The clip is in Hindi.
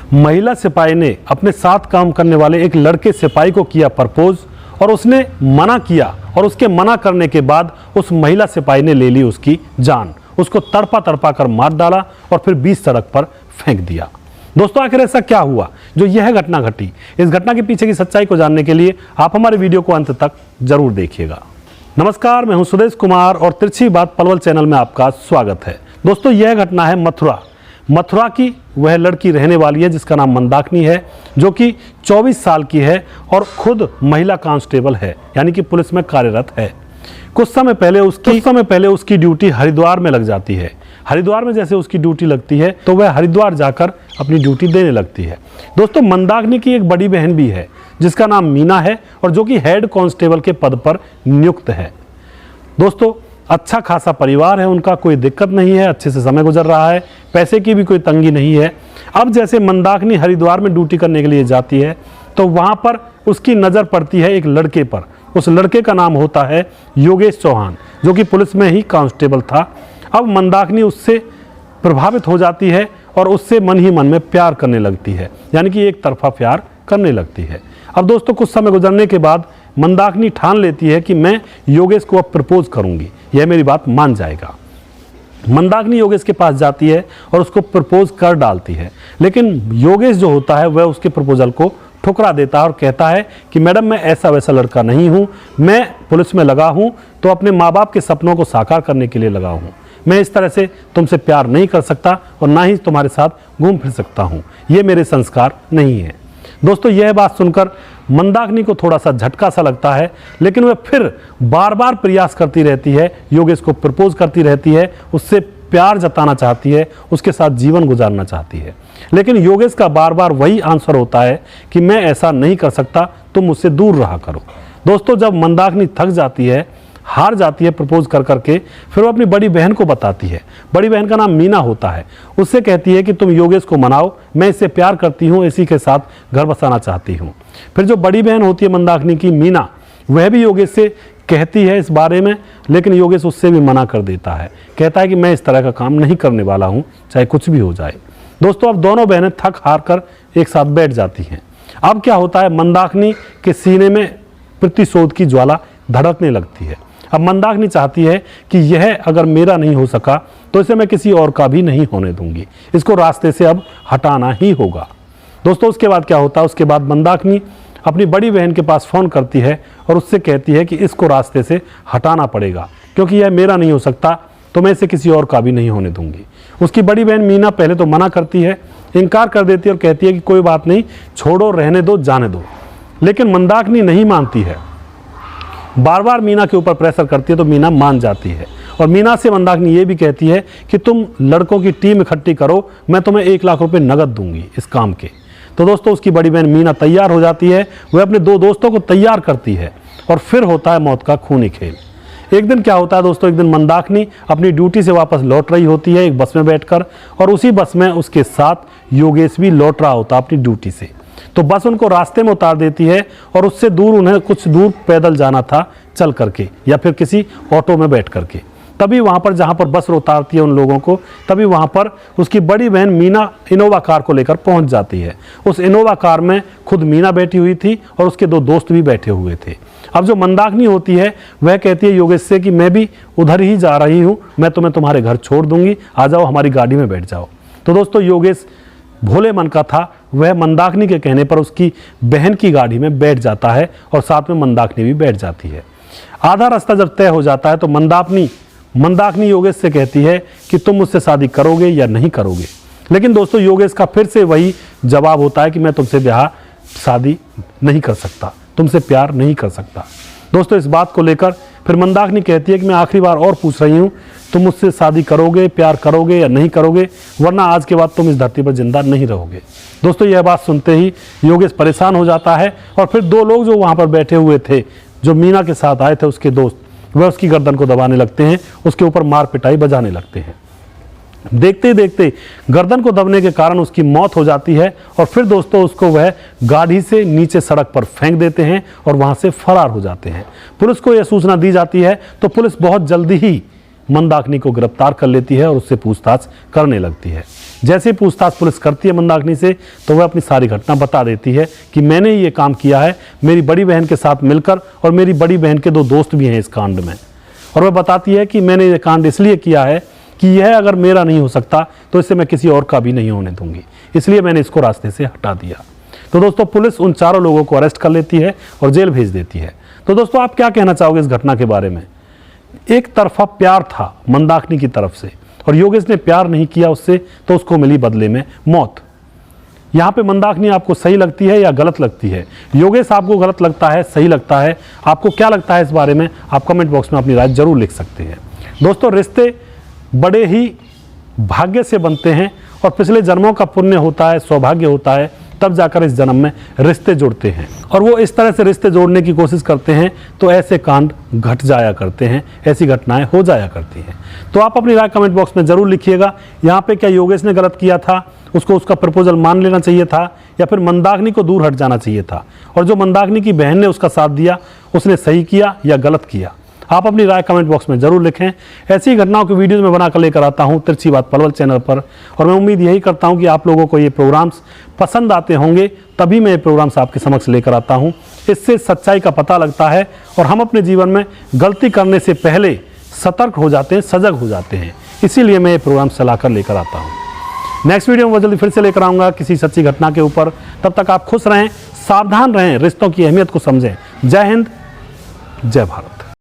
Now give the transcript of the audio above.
महिला सिपाही ने अपने साथ काम करने वाले एक लड़के सिपाही को किया प्रपोज और उसने मना किया और उसके मना करने के बाद उस महिला सिपाही ने ले ली उसकी जान, उसको तड़पा तड़पा कर मार डाला और फिर बीच सड़क पर फेंक दिया। दोस्तों आखिर ऐसा क्या हुआ जो यह घटना घटी? इस घटना के पीछे की सच्चाई को जानने के लिए आप हमारे वीडियो को अंत तक जरूर देखिएगा। नमस्कार, मैं हूं सुदेश कुमार और तिरछी बात पलवल चैनल में आपका स्वागत है। दोस्तों यह घटना है मथुरा की। वह लड़की रहने वाली है जिसका नाम मंदाकिनी है, जो कि 24 साल की है और खुद महिला कांस्टेबल है, यानी कि पुलिस में कार्यरत है। कुछ समय पहले उसकी ड्यूटी हरिद्वार में लग जाती है। हरिद्वार में जैसे उसकी ड्यूटी लगती है तो वह हरिद्वार जाकर अपनी ड्यूटी देने लगती है। दोस्तों मंदाकिनी की एक बड़ी बहन भी है जिसका नाम मीना है और जो कि हेड कांस्टेबल के पद पर नियुक्त है। दोस्तों अच्छा खासा परिवार है उनका, कोई दिक्कत नहीं है, अच्छे से समय गुजर रहा है, पैसे की भी कोई तंगी नहीं है। अब जैसे मंदाकिनी हरिद्वार में ड्यूटी करने के लिए जाती है तो वहाँ पर उसकी नज़र पड़ती है एक लड़के पर। उस लड़के का नाम होता है योगेश चौहान, जो कि पुलिस में ही कांस्टेबल था। अब मंदाकिनी उससे प्रभावित हो जाती है और उससे मन ही मन में प्यार करने लगती है, यानी कि एक तरफा प्यार करने लगती है। अब दोस्तों कुछ समय गुजरने के बाद मंदाकिनी ठान लेती है कि मैं योगेश को अब प्रपोज करूंगी, यह मेरी बात मान जाएगा। मंदाकिनी योगेश के पास जाती है और उसको प्रपोज कर डालती है, लेकिन योगेश जो होता है वह उसके प्रपोजल को ठुकरा देता है और कहता है कि मैडम मैं ऐसा वैसा लड़का नहीं हूँ, मैं पुलिस में लगा हूँ तो अपने माँ बाप के सपनों को साकार करने के लिए लगा हूँ। मैं इस तरह से तुमसे प्यार नहीं कर सकता और ना ही तुम्हारे साथ घूम फिर सकता हूँ, ये मेरे संस्कार नहीं है। दोस्तों यह बात सुनकर मंदाकिनी को थोड़ा सा झटका सा लगता है, लेकिन वह फिर बार बार प्रयास करती रहती है, योगेश को प्रपोज करती रहती है, उससे प्यार जताना चाहती है, उसके साथ जीवन गुजारना चाहती है। लेकिन योगेश का बार बार वही आंसर होता है कि मैं ऐसा नहीं कर सकता, तुम मुझसे दूर रहा करो। दोस्तों जब मंदाकिनी थक जाती है, हार जाती है प्रपोज कर करके, फिर वो अपनी बड़ी बहन को बताती है। बड़ी बहन का नाम मीना होता है। उससे कहती है कि तुम योगेश को मनाओ, मैं इससे प्यार करती हूँ, इसी के साथ घर बसाना चाहती हूँ। फिर जो बड़ी बहन होती है मंदाकिनी की, मीना, वह भी योगेश से कहती है इस बारे में, लेकिन योगेश उससे भी मना कर देता है। कहता है कि मैं इस तरह का काम नहीं करने वाला हूँ, चाहे कुछ भी हो जाए। दोस्तों अब दोनों बहनें थक हार कर एक साथ बैठ जाती हैं। अब क्या होता है, मंदाकिनी के सीने में प्रतिशोध की ज्वाला धड़कने लगती है। अब मंदाकिनी चाहती है कि यह अगर मेरा नहीं हो सका तो इसे मैं किसी और का भी नहीं होने दूंगी, इसको रास्ते से अब हटाना ही होगा। दोस्तों उसके बाद क्या होता है, उसके बाद मंदाकिनी अपनी बड़ी बहन के पास फ़ोन करती है और उससे कहती है कि इसको रास्ते से हटाना पड़ेगा, क्योंकि यह मेरा नहीं हो सकता तो मैं इसे किसी और का भी नहीं होने दूंगी। उसकी बड़ी बहन मीना पहले तो मना करती है, इनकार कर देती है और कहती है कि कोई बात नहीं, छोड़ो, रहने दो, जाने दो। लेकिन मंदाकिनी नहीं मानती है, बार बार मीना के ऊपर प्रेशर करती है तो मीना मान जाती है। और मीना से मंदाकिनी ये भी कहती है कि तुम लड़कों की टीम इकट्ठी करो, मैं तुम्हें 1 लाख रुपए नगद दूंगी इस काम के। तो दोस्तों उसकी बड़ी बहन मीना तैयार हो जाती है, वह अपने 2 दोस्तों को तैयार करती है और फिर होता है मौत का खूनी खेल। एक दिन क्या होता है दोस्तों, एक दिन मंदाकिनी अपनी ड्यूटी से वापस लौट रही होती है एक बस में बैठकर, और उसी बस में उसके साथ योगेश भी लौट रहा होता अपनी ड्यूटी से। तो बस उनको रास्ते में उतार देती है और उससे दूर उन्हें कुछ दूर पैदल जाना था, चल करके या फिर किसी ऑटो में बैठ करके। तभी वहाँ पर जहाँ पर बस उतारती है उन लोगों को, तभी वहाँ पर उसकी बड़ी बहन मीना इनोवा कार को लेकर पहुँच जाती है। उस इनोवा कार में खुद मीना बैठी हुई थी और उसके 2 दोस्त भी बैठे हुए थे। अब जो मंदाकिनी होती है वह कहती है योगेश से कि मैं भी उधर ही जा रही हूँ, मैं तुम्हें तुम्हारे घर छोड़ दूंगी, आ जाओ हमारी गाड़ी में बैठ जाओ। तो दोस्तों योगेश भोले मन का था, वह मंदाकिनी के कहने पर उसकी बहन की गाड़ी में बैठ जाता है और साथ में मंदाकिनी भी बैठ जाती है। आधा रास्ता जब तय हो जाता है तो मंदाकिनी योगेश से कहती है कि तुम मुझसे शादी करोगे या नहीं करोगे। लेकिन दोस्तों योगेश का फिर से वही जवाब होता है कि मैं तुमसे शादी नहीं कर सकता, तुमसे प्यार नहीं कर सकता। दोस्तों इस बात को लेकर फिर मंदाकिनी कहती है कि मैं आखिरी बार और पूछ रही हूँ, तुम मुझसे शादी करोगे, प्यार करोगे या नहीं करोगे, वरना आज के बाद तुम इस धरती पर जिंदा नहीं रहोगे। दोस्तों यह बात सुनते ही योगेश परेशान हो जाता है और फिर 2 लोग जो वहाँ पर बैठे हुए थे, जो मीना के साथ आए थे उसके दोस्त, वह उसकी गर्दन को दबाने लगते हैं, उसके ऊपर मार पिटाई बजाने लगते हैं। देखते देखते गर्दन को दबने के कारण उसकी मौत हो जाती है और फिर दोस्तों उसको वह गाड़ी से नीचे सड़क पर फेंक देते हैं और वहां से फरार हो जाते हैं। पुलिस को यह सूचना दी जाती है तो पुलिस बहुत जल्दी ही मंदाकिनी को गिरफ्तार कर लेती है और उससे पूछताछ करने लगती है। जैसे पूछताछ पुलिस करती है मंदाकिनी से तो वह अपनी सारी घटना बता देती है कि मैंने ये काम किया है मेरी बड़ी बहन के साथ मिलकर, और मेरी बड़ी बहन के 2 दोस्त भी हैं इस कांड में। और वह बताती है कि मैंने ये कांड इसलिए किया है कि यह अगर मेरा नहीं हो सकता तो इससे मैं किसी और का भी नहीं होने दूंगी, इसलिए मैंने इसको रास्ते से हटा दिया। तो दोस्तों पुलिस उन चारों लोगों को अरेस्ट कर लेती है और जेल भेज देती है। तो दोस्तों आप क्या कहना चाहोगे इस घटना के बारे में? एक तरफा प्यार था मंदाकिनी की तरफ से और योगेश ने प्यार नहीं किया उससे, तो उसको मिली बदले में मौत। यहाँ पे मंदाकिनी आपको सही लगती है या गलत लगती है? योगेश आपको गलत लगता है, सही लगता है? आपको क्या लगता है इस बारे में? आप कमेंट बॉक्स में अपनी राय जरूर लिख सकते हैं। दोस्तों रिश्ते बड़े ही भाग्य से बनते हैं और पिछले जन्मों का पुण्य होता है, सौभाग्य होता है, तब जाकर इस जन्म में रिश्ते जुड़ते हैं। और वो इस तरह से रिश्ते जोड़ने की कोशिश करते हैं तो ऐसे कांड घट जाया करते हैं, ऐसी घटनाएं हो जाया करती हैं। तो आप अपनी राय कमेंट बॉक्स में जरूर लिखिएगा। यहाँ पे क्या योगेश ने गलत किया था, उसको उसका प्रपोजल मान लेना चाहिए था, या फिर मंदाकिनी को दूर हट जाना चाहिए था? और जो मंदाकिनी की बहन ने उसका साथ दिया उसने सही किया या गलत किया? आप अपनी राय कमेंट बॉक्स में जरूर लिखें। ऐसी ही घटनाओं की वीडियोस में बनाकर लेकर आता हूं तिरछी बात पलवल चैनल पर, और मैं उम्मीद यही करता हूं कि आप लोगों को ये प्रोग्राम्स पसंद आते होंगे, तभी मैं ये प्रोग्राम्स आपके समक्ष लेकर आता हूं। इससे सच्चाई का पता लगता है और हम अपने जीवन में गलती करने से पहले सतर्क हो जाते हैं, सजग हो जाते हैं। इसीलिए मैं ये प्रोग्राम चलाकर लेकर आता हूँ। नेक्स्ट वीडियो में जल्दी फिर से लेकर आऊँगा किसी सच्ची घटना के ऊपर। तब तक आप खुश रहें, सावधान रहें, रिश्तों की अहमियत को समझें। जय हिंद, जय भारत।